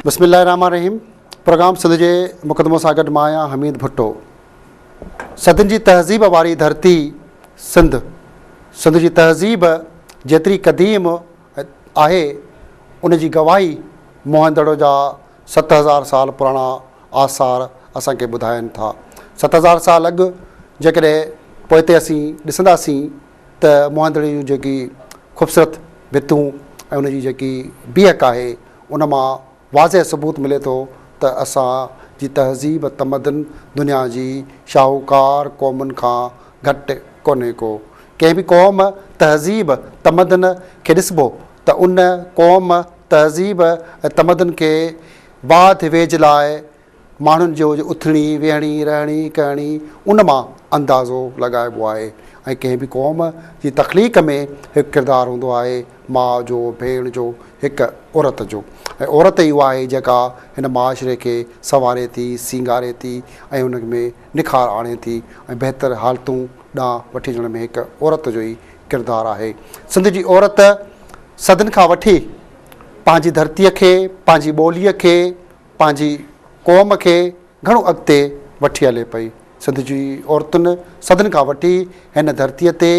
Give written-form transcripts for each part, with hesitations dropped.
बिस्मिल्लाहिर्रहमानिर्रहीम। प्रोग्राम सिंध जे मुक़दमो सां गॾु मां आहियां हमीद भुट्टो। सदियुनि जी तहज़ीब वारी धरती सिंध, सिंध जी तहज़ीब जेतिरी क़दीम आहे उन जी गवाही मोहनदड़ो जा 7000 साल पुराणा आसार असांखे ॿुधाइनि था। 7000 साल अॻु जेकॾहिं पोइ हिते असीं ॾिसंदासीं त मोहनदड़े जूं जेकी ख़ूबसूरत भितूं ऐं उन जी जेकी बीहक आहे उन मां वाज़े सबूत मिले थो त असांजी तहज़ीब तमदन दुनिया जी शाहूकार क़ौमुनि खां घटि कोन्हे को। कंहिं बि क़ौम तहज़ीब तमदन खे ॾिसबो त उन क़ौम तहज़ीब ऐं तमदन खे वाध वेझ लाइ माण्हुनि जो उथणी वेहणी रहणी करणी उन मां अंदाज़ो लॻाइबो आहे। ऐं कंहिं बि क़ौम जी तख़लीक़ में हिकु किरदारु हूंदो आहे माउ जो, भेण जो, हिकु औरत जो। ऐं औरत ई उहा आहे जेका हिन माशरे खे संवारे थी, सींगारे थी ऐं उन में निखार आणे थी ऐं बहितर हालतूं ॾांहुं वठी वञण में हिकु औरत जो ई किरदारु आहे। सिंध जी औरत सदियुनि खां वठी पंहिंजी धरतीअ खे, पंहिंजी ॿोलीअ खे, पंहिंजी क़ौम खे घणो अॻिते वठी हले पई। सिंध जी औरतुनि सदियुनि खां वठी हिन धरतीअ ते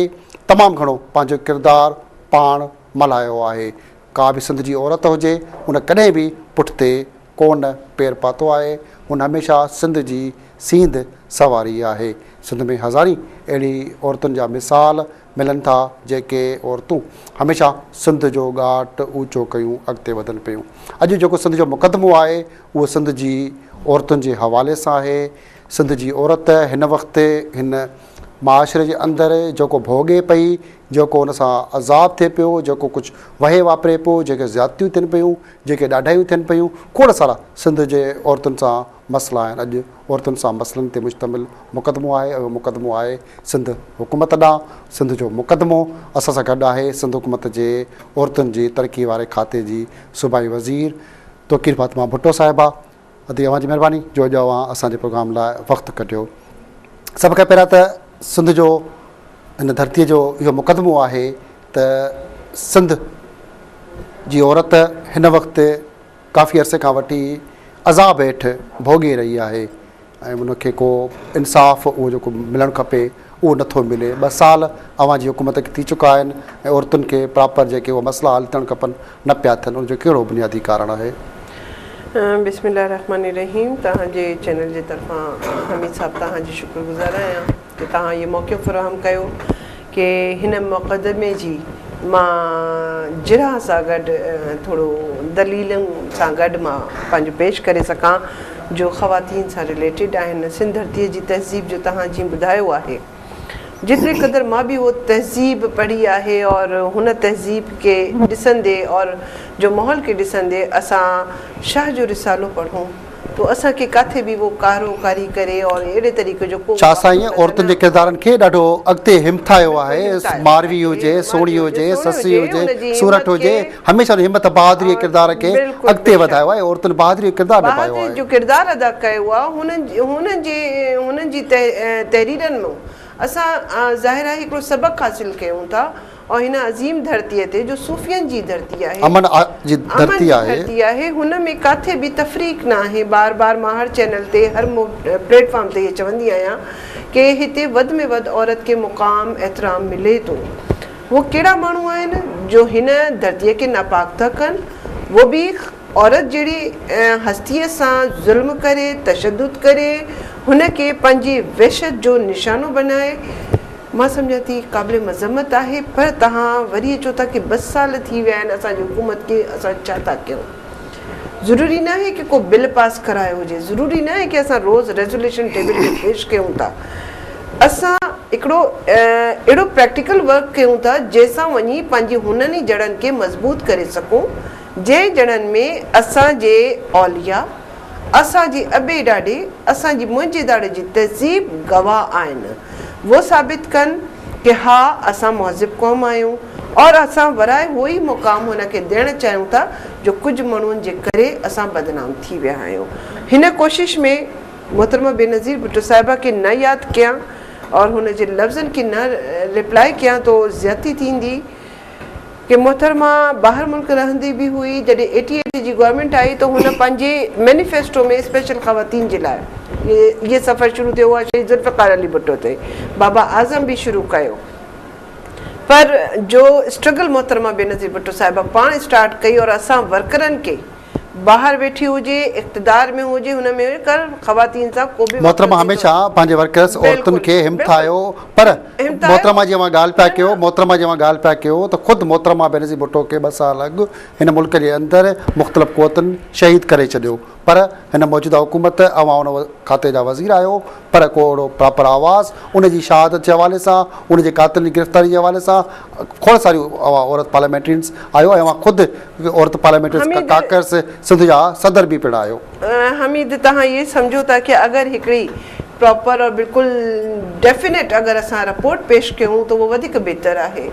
तमामु घणो पंहिंजो किरदारु पाण मल्हायो आहे। का बि सिंध जी औरत हुजे हुन कॾहिं बि पुठिते कोन पेर पातो आहे, हुन हमेशह सिंध जी सींध सवारी आहे। सिंध में हज़ारी अहिड़ी औरतुनि जा मिसाल मिलनि था जेके औरतूं हमेशह सिंध जो घाट ऊचो कयूं, अॻिते वधनि पियूं। अॼु जेको सिंध जो मुक़दमो आहे उहो सिंध जी औरतुनि जे हवाले सां आहे। सिंध जी औरत हिन वक़्तु हिन माशरे जे अंदरि जेको भोॻे पई, जेको हुन सां अज़ाब थिए पियो, जेको कुझु वहे वापरे पियो, जेके ज़्यादतियूं थियनि पियूं, जेके ॾाढायूं थियनि पियूं, खोड़ सारा सिंध जे औरतुनि सां मसइला आहिनि। अॼु औरतुनि सां मसइलनि ते मुश्तमिल मुक़दमो आहे ऐं मुक़दमो आहे सिंध हुकूमत ॾांहुं। सिंध जो मुक़दमो असां सां गॾु आहे सिंध हुकूमत जे औरतुनि जी तरक़ी वारे खाते जी सूबाई वज़ीर तौक़ीर फातिमा भुट्टो साहिबा। अदी अव्हां जी महिरबानी जो अॼु अव्हां असांजे प्रोग्राम लाइ वक़्तु कढियो। सभ खां पहिरियां त सिंध जो हिन धरतीअ जो इहो मुक़दमो आहे त सिंध जी औरत हिन वक़्तु काफ़ी अरसे खां वठी अज़ाब हेठि भोॻे रही आहे ऐं उनखे को इंसाफ़ उहो जेको मिलणु खपे उहो नथो मिले। 2 साल अव्हां जी हुकूमत खे थी चुका आहिनि ऐं औरतुनि खे प्रॉपर जेके उहे मसइला हल थियणु खपनि न पिया थियनि। उनजो कहिड़ो बुनियादी कारण आहे? बिस्मिल्लाहिर्रहमानिर्रहीम। तव्हांजे चैनल जे तरफ़ां हमीद साहब तव्हांजी शुक्रगुज़ार आहियां कि तव्हां इहो मौक़ो फ़राहम कयो कि हिन मुक़दमे जी मां जिरा सां गॾु थोरो दलीलुनि सां गॾु मां पंहिंजो पेश करे सघां जो ख़वातीन सां रिलेटेड आहिनि। सिंध धरतीअ जी तहज़ीब जो तव्हां जीअं ॿुधायो आहे, जेतिरे क़दुरु मां बि उहो तहज़ीब पढ़ी आहे और हुन तहज़ीब खे ॾिसंदे और जो माहौल खे ॾिसंदे असां शाह जो रिसालो पढ़ूं तो असांखे किथे बि उहो कारोकारी करे और अहिड़े तरीक़े जो को छा साईं औरतुनि जे किरदारनि खे ॾाढो अॻिते हिमथायो आहे। मारवी हुजे, सोणी हुजे, ससी हुजे, सूरत हुजे, हमेशह हिमत बहादुरी किरदार खे अॻिते वधायो आहे। औरतुनि बहादुरी किरदारु निभायो आहे, जो किरदारु अदा कयो आहे हुननि जी तहरीरनि में असां ज़ाहिर आहे हिकिड़ो सबक़ु हासिलु कयूं था। और हिन अज़ीम धरतीअ ते जो सूफ़ियनि जी धरती आहे, अमन जी धरती आहे, हुन में किथे बि तफ़रीक़ न आहे। बार बार मां हर चैनल ते हर प्लेटफॉर्म ते इहे चवंदी आहियां कि हिते वधि में वधि औरत खे मुक़ाम एतिराम मिले थो। उहो कहिड़ा माण्हू आहिनि जो हिन धरतीअ खे नापाक था कनि, वो बि औरत जहिड़ी हस्तीअ सां ज़ुल्म करे, तशद्दुद करे, हुनखे पंहिंजी वहशत जो निशानो बनाए। मां सम्झां थी क़ाबिल मज़म्मत आहे। पर तव्हां वरी अचो था कि 2 साल थी विया आहिनि असांजी हुकूमत खे, असां छा था कयूं? ज़रूरी न आहे कि को बिल पास करायो हुजे, ज़रूरी न आहे कि असां रोज़ रेज़ोल्यूशन टेबल ते पेश कयूं था। असां हिकिड़ो अहिड़ो प्रैक्टिकल वर्क कयूं था जंहिंसां वञी पंहिंजी हुननि जड़नि खे मज़बूत करे सघूं, जंहिं जड़नि में असांजे औलिया, असांजी अबे ॾाॾे, असांजी मुंहिंजे ॾाॾे जी तहज़ीब गवाह आहिनि। वो साबित कनि कि हा असां मुहज़िब क़ौम आहियूं और असां वराए उहो ई मुक़ाम हुनखे ॾियणु चाहियूं था जो कुझु माण्हुनि जे करे असां बदनाम थी विया आहियूं। हिन कोशिश में मोहतरमा बेनज़ीर भुट्टो साहिबा खे न यादि कयां और हुन जे लफ़्ज़नि खे न रिप्लाई कयां तो ज़्यादती थींदी कि मोहतरमा ॿाहिरि मुल्क रहंदी बि हुई। जॾहिं 88 जी गवर्नमेंट आई त हुन पंहिंजे मैनिफेस्टो में स्पेशल ख़वातीन जे लाइ ये सफ़र शुरू थियो आहे शहीद ज़ुल्फ़िकार अली भुट्टो ते बाबा आज़म बि शुरू कयो। पर जो स्ट्रगल मोहतरमा बेनज़ीर भुट्टो साहिबा पाण स्टार्ट कई और असां वर्करनि खे ॿाहिरि वेठी हुजे इक़्तिदार में हुजे हुन में कर ख़वातीन सां को बि मोहतरमा हमेशा पंहिंजे वर्कर्स औरतुनि खे हिमथायो पर मोहतरमा जी मां ॻाल्हि पिया कयो त ख़ुदि मोहतरमा बेनज़ीर भुट्टो खे 2 साल अॻु हिन मुल्क जे अंदरि मुख़्तलिफ़ क़ुवतुनि शहीद करे छॾियो पर हिन मौजूदा हुकूमत अवां उन खाते जा वज़ीर आहियो पर को अहिड़ो प्रॉपर आवाज़ उन जी शहादत जे हवाले सां उन जे क़ातिल जी गिरफ़्तारी जे हवाले सां खोड़ सारियूं औरत पार्लियामेंटेरियंस आयो ऐं ख़ुदि औरत पार्लियामेंटेरियंस काकर्स सिंध जा सदर बि पिण आयो। हमीद तव्हां ये सम्झो था कि अगरि हिकिड़ी प्रॉपर और बिल्कुलु डेफिनेट अगरि असां रिपोर्ट पेश कयूं त उहो वधीक बहितर आहे।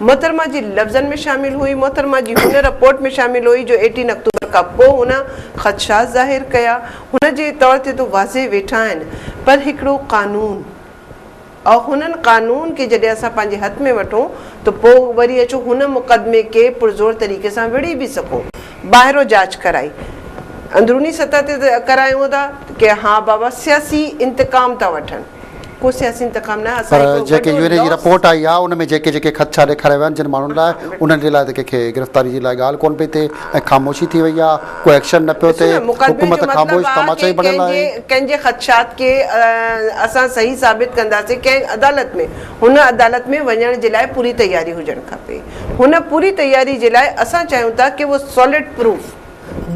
मोहतरमा जी लफ़्ज़नि में शामिल हुई, मोहतरमा जी हुन रिपोर्ट में शामिल हुई जो 18 अक्टूबर खां पोइ हुन ख़दशात ज़ाहिर कया हुन जे तौर ते तो वाज़े वेठा आहिनि पर हिकिड़ो कानून और हुननि कानून खे जॾहिं असां पंहिंजे हथ में वठूं त पोइ वरी अचो हुन मुक़दमे खे पुरज़ोर तरीक़े सां विड़ी बि सघूं। ॿाहिरों जांच कराई अंदरूनी सतह ते करायूं था कि हा बाबा सियासी इंतकाम था वठनि को सियासी इंतकाम न पर जेके यूएन जी रिपोर्ट आई आहे उन में जेके जेके ख़दशा ॾेखारिया विया आहिनि जिन माण्हुनि लाइ उन्हनि जे लाइ त कंहिंखे गिरफ़्तारी जी लाइ ॻाल्हि कोन पई थिए ऐं ख़ामोशी थी वई आहे कोई एक्शन न पियो थिए हुकूमत ख़ामोश तमाचा ई बणियल आहे। कंहिंजे ख़दशात खे असां सही साबित कंदासीं कंहिं अदालत में हुन अदालत में वञण जे लाइ पूरी तयारी हुजणु खपे। हुन पूरी तयारी जे लाइ असां चाहियूं था कि उहो सॉलिड प्रूफ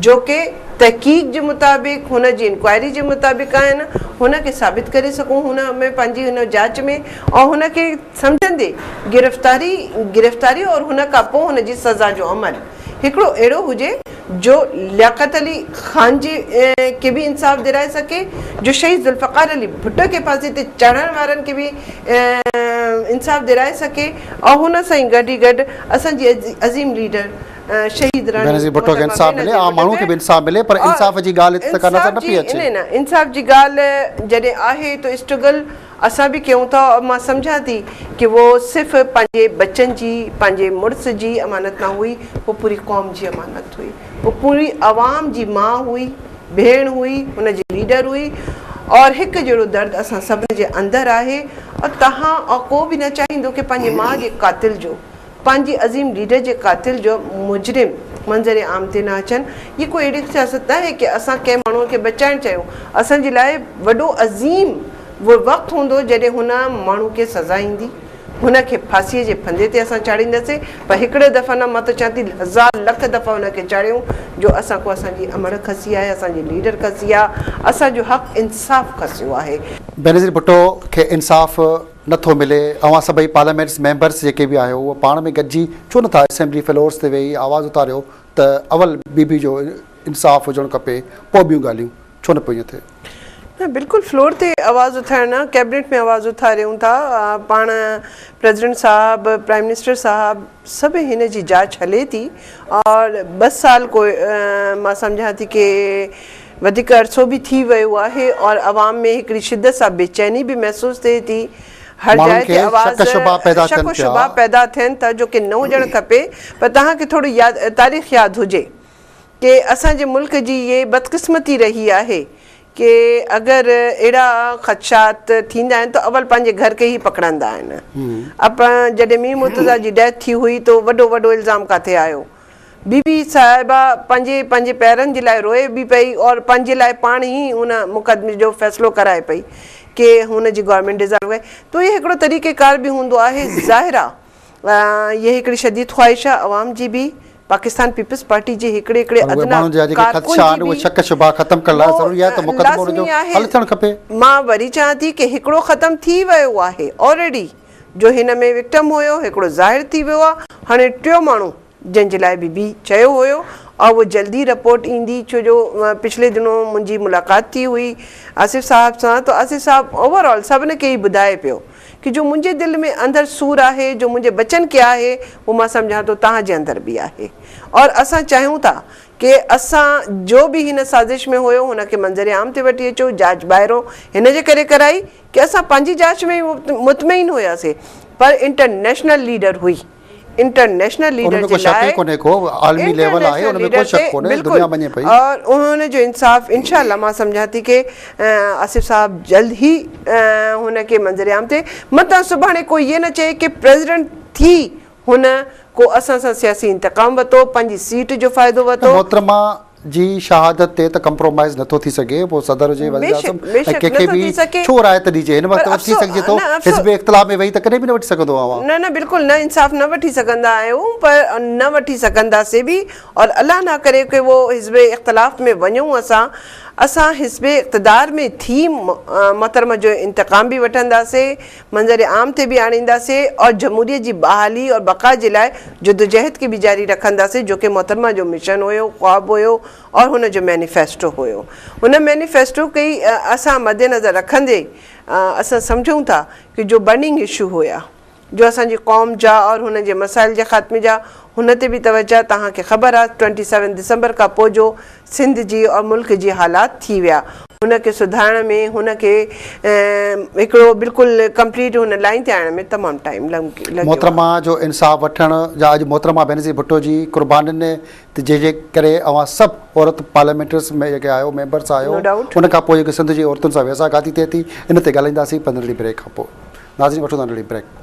जो कि तहक़ीक़ जे मुताबिक़ हुन जी इंक्वायरी जे मुताबिक़ आहिनि हुन खे साबित करे सघूं हुन में पंहिंजी हुन जांच में और हुन खे सम्झंदे गिरफ़्तारी और हुन खां पोइ हुन जी सज़ा जो अमल हिकिड़ो अहिड़ो हुजे जो लियाकत अली ख़ान जी खे बि इंसाफ़ दिलाए सके जो शहीद ज़ुल्फ़िकार अली भुट्टो के फांसी ते चढ़ण वारनि खे बि इंसाफ़ दिलाए सके और हुन सां ई गॾु ई गॾु असांजी अज़ीम लीडर शहीद बेनज़ीर भुट्टो खे इंसाफ़ मिले आम माण्हू खे बि इंसाफ़ मिले पर इंसाफ़ जी ॻाल्हि हिते तक नज़र न पई अचे। न इंसाफ़ जी ॻाल्हि जॾहिं आहे तो स्ट्रगल असां बि कयूं था और मां सम्झां थी कि वो सिर्फ़ु पंहिंजे बच्चनि जी पंहिंजे मुड़ुस जी अमानत न हुई वो पूरी क़ौम जी अमानत हुई वो पूरी आवाम जी माउ हुई भेण हुई हुन जी लीडर हुई और हिकु जहिड़ो दर्द असां सभिनी जे अंदरि आहे और तव्हां और को बि न चाहींदो कि पंहिंजे माउ जे क़ातिल जो पंहिंजी अज़ीम लीडर जे क़ातिल जो मुजरिम मंज़र आम ते न अचनि। ये कोई अहिड़ी सियासत न आहे कि असां कंहिं माण्हूअ खे बचाइणु चाहियूं असांजे लाइ वॾो अज़ीम वो वक़्तु हूंदो जॾहिं हुन माण्हू खे सज़ा ईंदी हुन खे फांसीअ जे फंदे ते असां चाढ़ींदासीं पर हिकिड़े दफ़ा न मां त चवां थी 1000 लख दफ़ा हुन खे चाढ़ियूं जो असां को असांजी अमड़ खसी आहे असांजी लीडर खसी आहे असांजो हक़ इंसाफ़ खसियो आहे। बेनज़ीर भुट्टो खे इंसाफ़ नथो मिले अवां सभई पार्लियामेंट्स मेंबर्स जेके बि आहियो उहो पाण में गॾिजी छो नथा असेंबली फ्लोर्स ते वेही आवाज़ उतारियो त अवल बीबी जो इंसाफ़ हुजणु खपे पोइ ॿियूं ॻाल्हियूं छो न पियो ईअं थिए। न बिल्कुलु फ्लोर ते आवाज़ उथारण न कैबिनेट में आवाज़ उथारियूं था पाण प्रेसिडेंट साहब प्राइम मिनिस्टर साहब सभु हिन जी जांच हले थी और 2 साल को मां सम्झां थी कि वधीक अरसो बि थी वियो आहे और आवाम में हिकिड़ी शिदत सां बेचैनी बि महसूसु थिए थी हर जाइ ते आवाज़ शक शुबा पैदा थियनि था जो कि न हुजणु खपे पर तव्हांखे थोरो तारीख़ यादि हुजे कि असांजे मुल्क जी ये बदकिस्मती रही आहे कि अगरि अहिड़ा ख़दशात थींदा आहिनि त अवल पंहिंजे घर खे ई पकड़ंदा आहिनि। जॾहिं मीर मुर्तज़ा जी डेथ थी हुई तो वॾो इल्ज़ाम किथे आयो बीबी साहिबा पंहिंजे पैरनि जे लाइ रोए बि पई और पंहिंजे लाइ पाण ई उन मुक़दमे जो फ़ैसिलो कराए पई कि हुन जी गवर्नमेंट डिज़र्व आहे तो ये हिकिड़ो तरीक़ेकार बि हूंदो आहे ज़ाहिर आहे ये हिकिड़ी शदीद ख़्वाहिश आहे अवाम जी बि पाकिस्तान पीपल्स पार्टी जे हिकिड़े मां वरी चवां थी कि हिकिड़ो ख़तमु थी वियो आहे ऑलरेडी जो हिन में विक्टम हुयो हिकिड़ो ज़ाहिर थी वियो आहे हाणे 3 माण्हू जंहिंजे लाइ बि चयो हुयो और वो जल्दी रिपोर्ट ईंदी छो जो पिछले दिनों मुंहिंजी मुलाक़ात थी हुई आसिफ़ साहब सां तो आसिफ़ साहब ओवरऑल सभिनी खे ई ॿुधाए पियो कि जो मुंहिंजे दिलि में अंदरि सूर आहे जो मुंहिंजे बचनि खे आहे उहो मां सम्झां थो तव्हांजे अंदरि बि आहे और असां चाहियूं था कि असां जो बि हिन साज़िश में हुयो हुनखे मंज़र आम ते वठी अचो, जांच ॿाहिरों हिन जे करे कराई कि असां पंहिंजी जांच में मुतमइन हुयासीं, पर इंटरनेशनल लीडर हुई, इंटरनेशनल लीडर जे लाइ और उन्होंने जो इंसाफ इंशाल्लाह मां सम्झां थी कि आसिफ साहब जल्द ही हुनखे मंज़र आम ते मतां सुभाणे कोई ये न चए कि प्रेसिडेंट थी हुन को असां सां सियासी इंतकाम वरितो, पंहिंजी सीट जो फ़ाइदो वरितो। मोहतरमा जी शहादत ते त कंप्रोमाइज़ नथो थी सघे, पोइ सदर हुजे वज़ीर आज़म कंहिंखे बि छो रायत ॾिजे, हिन वक़्तु थी सघिजे थो हिज़्ब इख़्तिलाफ़ में वेही त कॾहिं बि न वठी सघंदो आहे। न न बिल्कुलु न, इंसाफ़ न वठी सघंदा आहियूं, पर न वठी सघंदासीं बि, और अल्लाह ना करे कि वो हिज़्ब इख़्तिलाफ़ में वञूं असां हिज़्ब इक़्तिदार में थी मोहतरमा जो इंतकाम भी वठंदासीं, मंज़र आम ते भी आणींदासीं, और जमहूरियत जी बहाली और बका जे लाइ जदोजहद के भी जारी रखंदासीं, जो कि मोहतरमा जो मिशन हुयो, ख्वाब हुयो और हुन जो मैनिफेस्टो हुयो। हुन मैनिफेस्टो के असां मद्देनज़र रखंदे असां सम्झूं था कि जो बर्निंग इशू हुया, जो असांजी कौम जा और हुन जे मसाइल जे ख़ात्मे जा, हुन ते भी तवज्जो तव्हांखे ख़बर आहे 27 दिसंबर खां पोइ जो सिंध जी और मुल्क जी हालात थी विया, हुनखे सुधारण में, हुनखे हिकिड़ो बिल्कुलु कंप्लीट हुन लाइन ते आणण में तमामु टाइम लॻियो। मोहतरमा जो इंसाफ़ वठण जा अॼु मोहतरमा बेनज़ीर भुट्टो जी कुर्बानीनि जे करे अवां सभु औरत पार्लियामेंटर्स में जेके आहियो, मेंबर्स आहियो, हुन खां पोइ जेके सिंध जी औरतुनि सां वेसागाती थिए थी, इन ते ॻाल्हाईंदासीं 15 ॾींहं ब्रेक खां पोइ। नाज़रीन वठो था नंढड़ी ब्रेक।